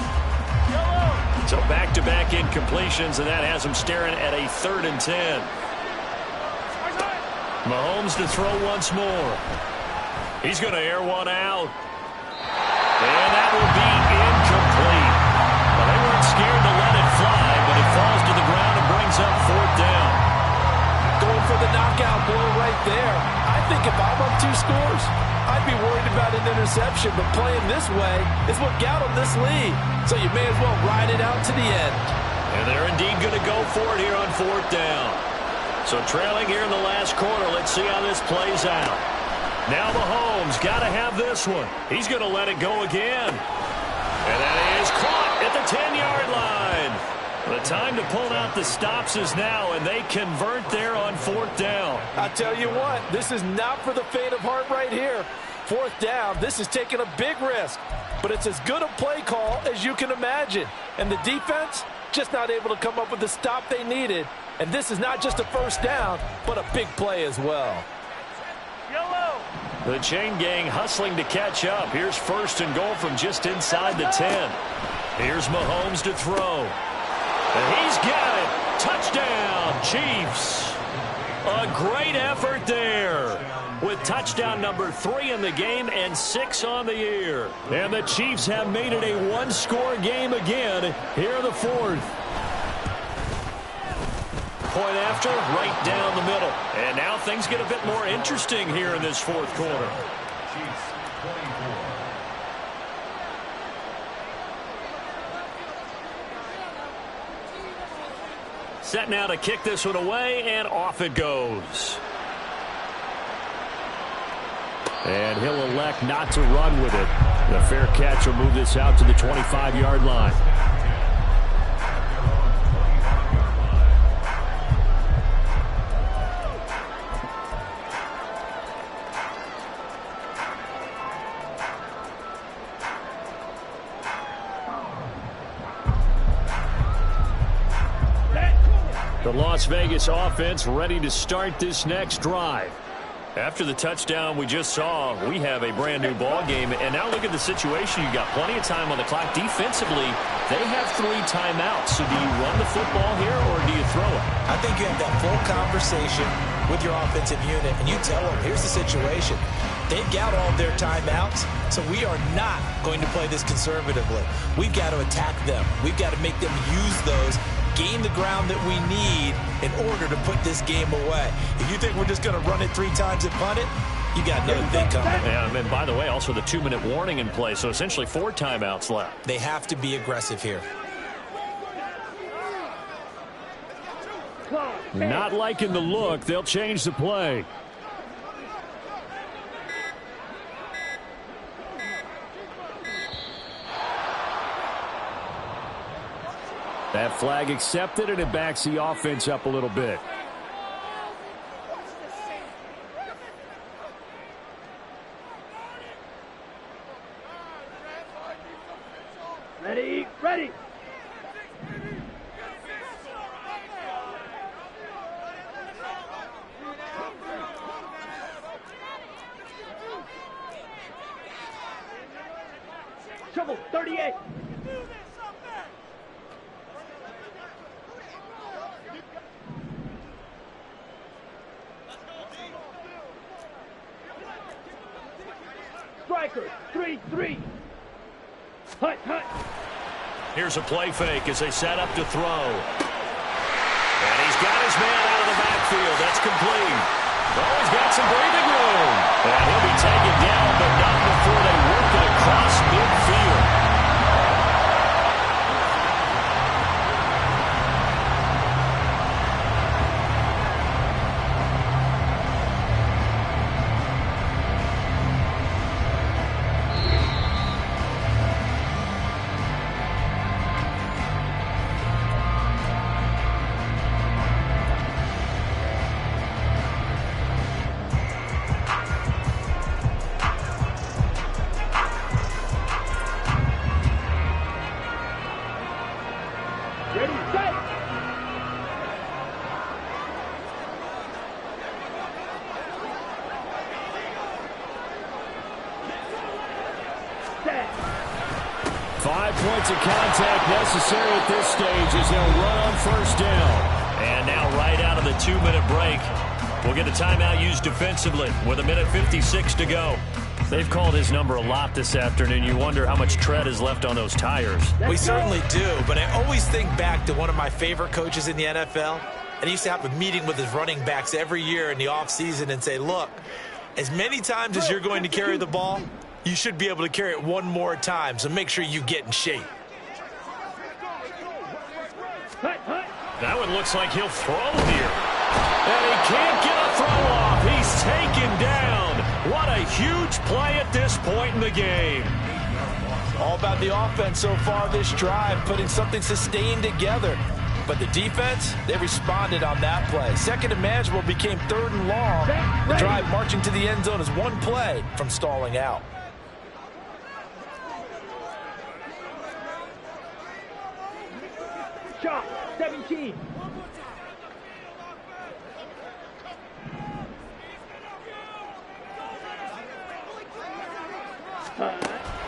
Speaker 1: So back-to-back incompletions, and that has them staring at a 3rd and 10. Mahomes to throw once more. He's going to air one out. And that will be incomplete. Well, they weren't scared to let it fly, but it falls to the ground and brings up 4th down.
Speaker 6: Going for the knockout blow right there. I think if I'm up 2 scores, I'd be worried about an interception, but playing this way is what got them this lead. So you may as well ride it out to the end.
Speaker 1: And they're indeed going to go for it here on 4th down. So trailing here in the last quarter, let's see how this plays out. Now Mahomes got to have this one. He's going to let it go again. And that is caught at the 10-yard line. The time to pull out the stops is now, and they convert there on 4th down.
Speaker 6: I tell you what, this is not for the faint of heart right here. 4th down, this is taking a big risk. But it's as good a play call as you can imagine. And the defense, just not able to come up with the stop they needed. And this is not just a first down, but a big play as well.
Speaker 1: The chain gang hustling to catch up. Here's 1st and goal from just inside the 10. Here's Mahomes to throw. And he's got it. Touchdown, Chiefs. A great effort there with touchdown number 3 in the game and 6 on the year. And the Chiefs have made it a 1-score game again here in the 4th. Point after, right down the middle. And now things get a bit more interesting here in this 4th quarter.
Speaker 5: Chiefs 24.
Speaker 1: Set now to kick this one away, and off it goes. And he'll elect not to run with it. The fair catch will move this out to the 25-yard line. The Las Vegas offense ready to start this next drive. After the touchdown we just saw, we have a brand new ball game. And now look at the situation. You've got plenty of time on the clock. Defensively, they have 3 timeouts. So do you run the football here or do you throw it?
Speaker 3: I think you have that full conversation with your offensive unit, and you tell them, here's the situation. They've got all their timeouts, so we are not going to play this conservatively. We've got to attack them. We've got to make them use those, gain the ground that we need in order to put this game away. If you think we're just going to run it 3 times and punt it, you got another thing coming.
Speaker 1: Yeah, and by the way, also the 2-minute warning in play, so essentially 4 timeouts left.
Speaker 3: They have to be aggressive here.
Speaker 1: Not liking the look. They'll change the play. That flag accepted, and it backs the offense up a little bit.
Speaker 2: Level, 38. Striker, 3-3. Hut, hut.
Speaker 1: Here's a play fake as they set up to throw. And he's got his man out of the backfield. That's complete. Oh, he's got some breathing room. And he'll be taken down, but not before they work it across midfield.
Speaker 2: Ready, set. Set.
Speaker 1: 5 points of contact necessary at this stage as they'll run on first down. And now right out of the 2-minute break, we'll get a timeout used defensively with 1:56 to go. They've called his number a lot this afternoon. You wonder how much tread is left on those tires.
Speaker 3: We certainly do, but I always think back to one of my favorite coaches in the NFL. And he used to have a meeting with his running backs every year in the offseason and say, look, as many times as you're going to carry the ball, you should be able to carry it one more time, so make sure you get in shape.
Speaker 2: Hut, hut.
Speaker 1: That one looks like he'll throw here. And he can't get a throw off. He's taken down. What a huge play at this point in the game.
Speaker 6: All about the offense so far this drive, putting something sustained together. But the defense, they responded on that play. Second and manageable became 3rd and long. The drive marching to the end zone is one play from stalling out.
Speaker 2: Shot, 17.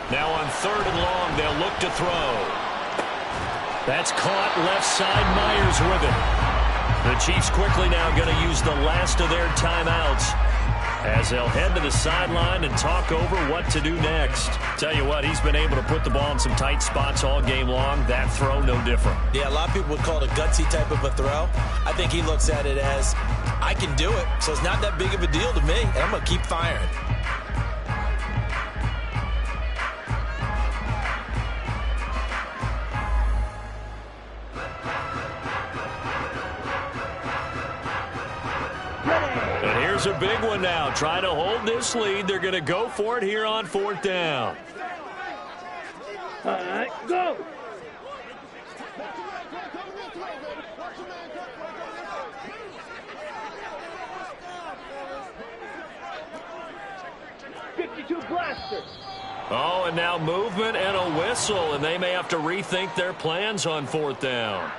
Speaker 1: Now on 3rd and long, they'll look to throw. That's caught left side. Myers with it. The Chiefs quickly now going to use the last of their timeouts as they'll head to the sideline and talk over what to do next. Tell you what, he's been able to put the ball in some tight spots all game long. That throw, no different.
Speaker 3: Yeah, a lot of people would call it a gutsy type of a throw. I think he looks at it as, I can do it, so it's not that big of a deal to me, and I'm going to keep firing.
Speaker 1: And here's a big one now. Trying to hold this lead. They're going to go for it here on 4th down.
Speaker 2: All right, go. Blaster.
Speaker 1: Oh, and now movement and a whistle, and they may have to rethink their plans on 4th down.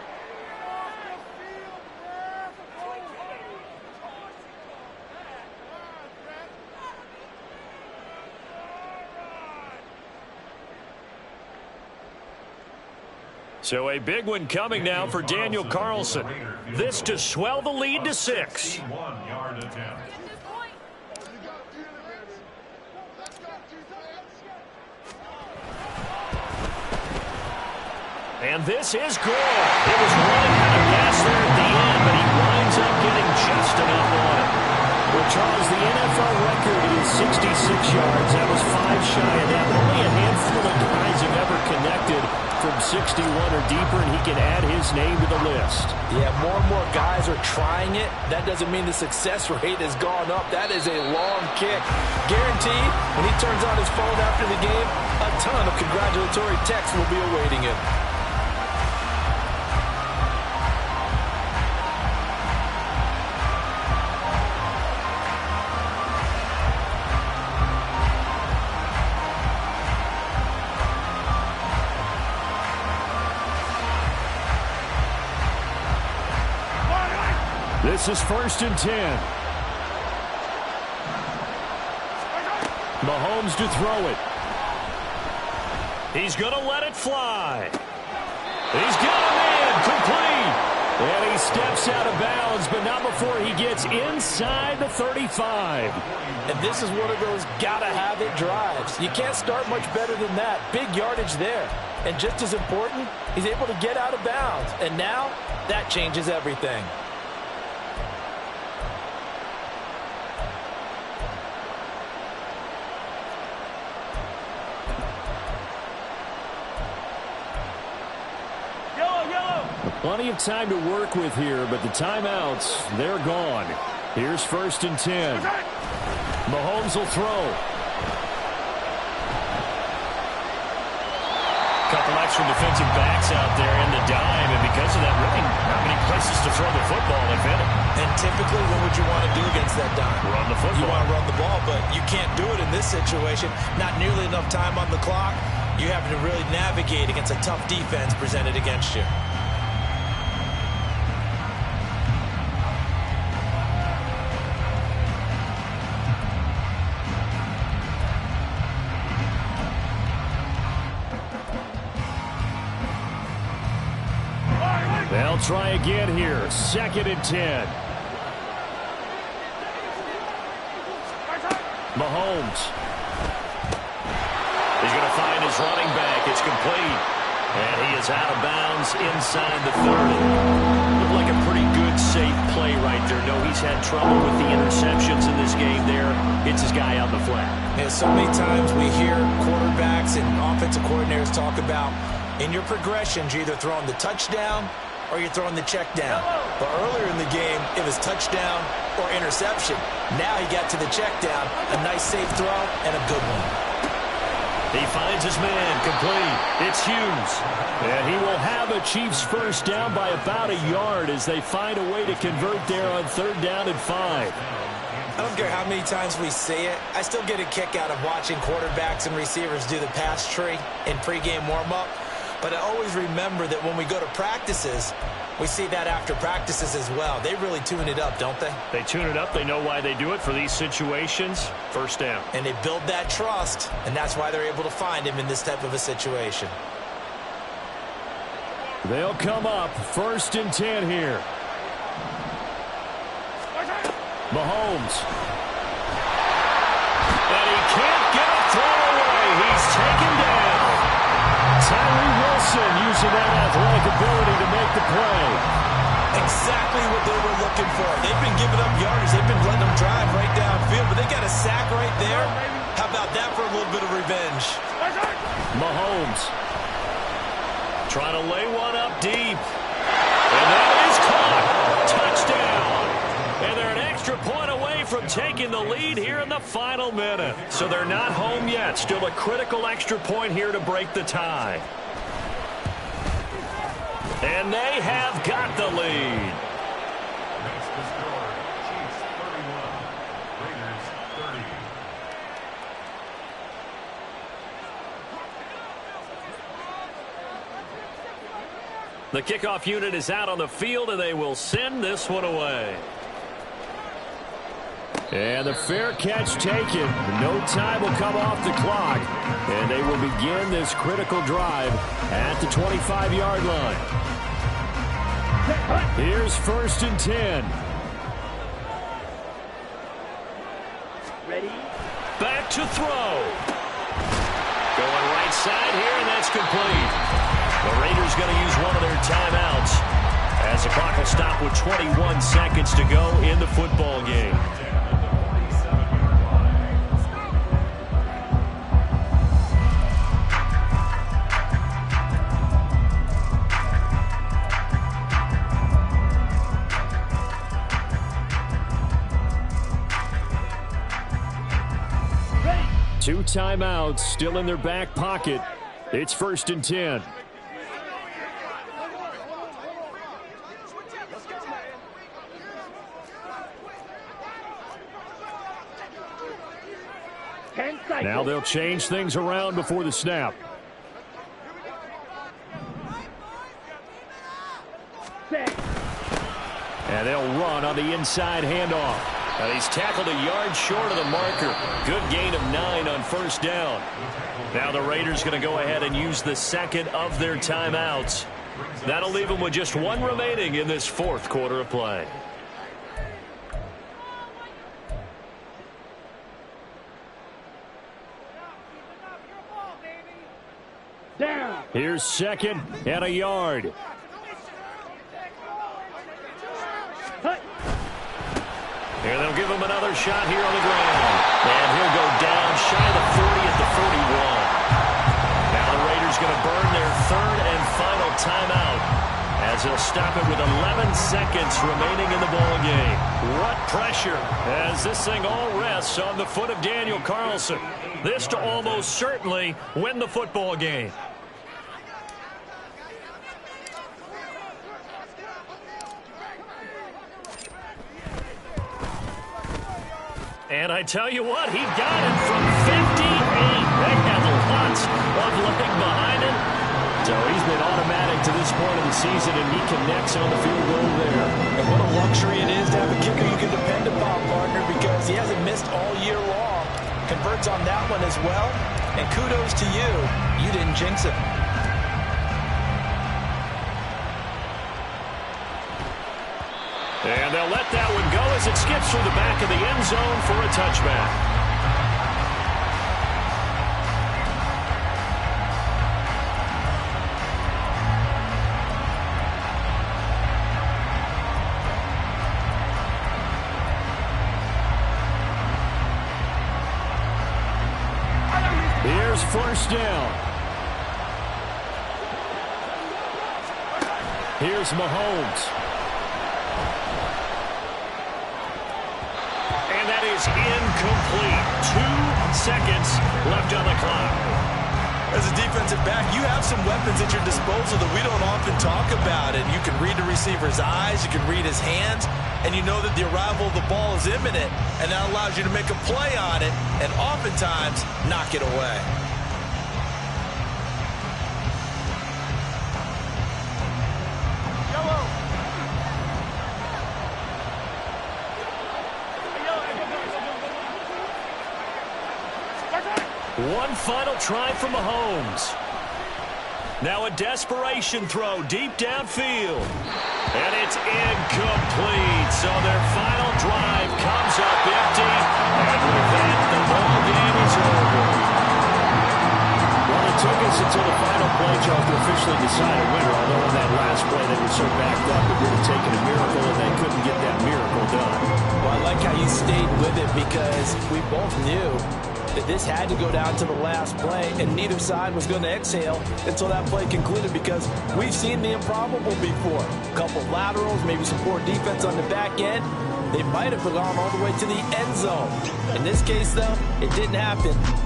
Speaker 1: So a big one coming now for Daniel Carlson. This to swell the lead to 6.
Speaker 5: 1-yard attempt.
Speaker 1: And this is good. It was running out of gas there at the end, but he winds up getting just enough on it. Well, Charles, the NFL record is 66 yards. That was 5 shy of that. Only a handful of guys have ever connected from 61 or deeper, and he can add his name to the list.
Speaker 6: Yeah, more and more guys are trying it. That doesn't mean the success rate has gone up. That is a long kick. Guaranteed, when he turns on his phone after the game, a ton of congratulatory texts will be awaiting him.
Speaker 1: This is 1st and 10. Mahomes to throw it. He's going to let it fly. He's got him in, complete. And he steps out of bounds, but not before he gets inside the 35.
Speaker 6: And this is one of those gotta-have-it drives. You can't start much better than that. Big yardage there. And just as important, he's able to get out of bounds. And now, that changes everything.
Speaker 1: Plenty of time to work with here, but the timeouts, they're gone. Here's 1st and 10. Mahomes will throw. Couple extra defensive backs out there in the dime, and because of that, really not many places to throw the football, if any.
Speaker 3: And typically, what would you want to do against that dime?
Speaker 1: Run the football.
Speaker 3: You want to run the ball, but you can't do it in this situation. Not nearly enough time on the clock. You have to really navigate against a tough defense presented against you.
Speaker 1: They'll try again here. 2nd and 10. Mahomes. He's going to find his running back. It's complete. And he is out of bounds inside the 30. Looked like a pretty good, safe play right there. No, he's had trouble with the interceptions in this game there. Hits his guy out the flat.
Speaker 3: Yeah, so many times we hear quarterbacks and offensive coordinators talk about in your progressions, you're either throwing the touchdown or you're throwing the check down. But earlier in the game, it was touchdown or interception. Now he got to the check down. A nice safe throw and a good one.
Speaker 1: He finds his man, complete. It's Hughes. And he will have a Chiefs first down by about a yard as they find a way to convert there on 3rd down and 5.
Speaker 3: I don't care how many times we see it. I still get a kick out of watching quarterbacks and receivers do the pass tree in pregame warm-up. But I always remember that when we go to practices, we see that after practices as well. They really tune it up, don't they?
Speaker 1: They tune it up. They know why they do it for these situations. First down.
Speaker 3: And they build that trust, and that's why they're able to find him in this type of a situation.
Speaker 1: They'll come up 1st and 10 here. Mahomes. And he can't get a throw away. He's taken down. Tyree Wilson using that athletic ability to make the play.
Speaker 3: Exactly what they were looking for. They've been giving up yardage. They've been letting them drive right downfield, but they got a sack right there. How about that for a little bit of revenge?
Speaker 1: Mahomes trying to lay one up deep. And that is caught. Touchdown. And they're an extra point away from taking the lead here in the final minute. So they're not home yet. Still a critical extra point here to break the tie. And they have got the lead.
Speaker 5: That's the score. Chiefs 31, Raiders 30.
Speaker 1: The kickoff unit is out on the field, and they will send this one away. And the fair catch taken. No time will come off the clock. And they will begin this critical drive at the 25-yard line. Here's 1st and 10.
Speaker 2: Ready?
Speaker 1: Back to throw. Going right side here, and that's complete. The Raiders going to use one of their timeouts as the clock will stop with 21 seconds to go in the football game. Two timeouts still in their back pocket. It's 1st and 10. Now they'll change things around before the snap. And they'll run on the inside handoff. And he's tackled a yard short of the marker. Good gain of 9 on first down. Now the Raiders going to go ahead and use the second of their timeouts. That'll leave them with just 1 remaining in this fourth quarter of play.
Speaker 2: Down.
Speaker 1: Here's second and a yard.
Speaker 2: Hut.
Speaker 1: And they'll give him another shot here on the ground. And he'll go down shy of the 40 at the 41. Now the Raiders going to burn their third and final timeout as they'll stop it with 11 seconds remaining in the ball game. What pressure as this thing all rests on the foot of Daniel Carlson. This to almost certainly win the football game. And I tell you what, he got it from 58. They had lots of leg behind him. So he's been automatic to this point of the season, and he connects on the field goal there.
Speaker 6: And what a luxury it is to have a kicker you can depend upon, partner, because he hasn't missed all year long. Converts on that one as well. And kudos to you. You didn't jinx it.
Speaker 1: And they'll let that one go as it skips through the back of the end zone for a touchback. Here's first down. Here's Mahomes. And that is incomplete. 2 seconds left on the clock.
Speaker 3: As a defensive back, you have some weapons at your disposal that we don't often talk about. And you can read the receiver's eyes, you can read his hands, and you know that the arrival of the ball is imminent, and that allows you to make a play on it and oftentimes knock it away.
Speaker 1: One final try from Mahomes. Now a desperation throw deep downfield. And it's incomplete. So their final drive comes up empty. And with that, the ball game is over. Well, it took us until the final play, Charles, to officially decide a winner. Although in that last play they were so backed up, it would have taken a miracle, and they couldn't get that miracle done.
Speaker 6: Well, I like how you stayed with it because we both knew that this had to go down to the last play, and neither side was going to exhale until that play concluded because we've seen the improbable before. A couple of laterals, maybe some poor defense on the back end. They might have gone all the way to the end zone. In this case, though, it didn't happen.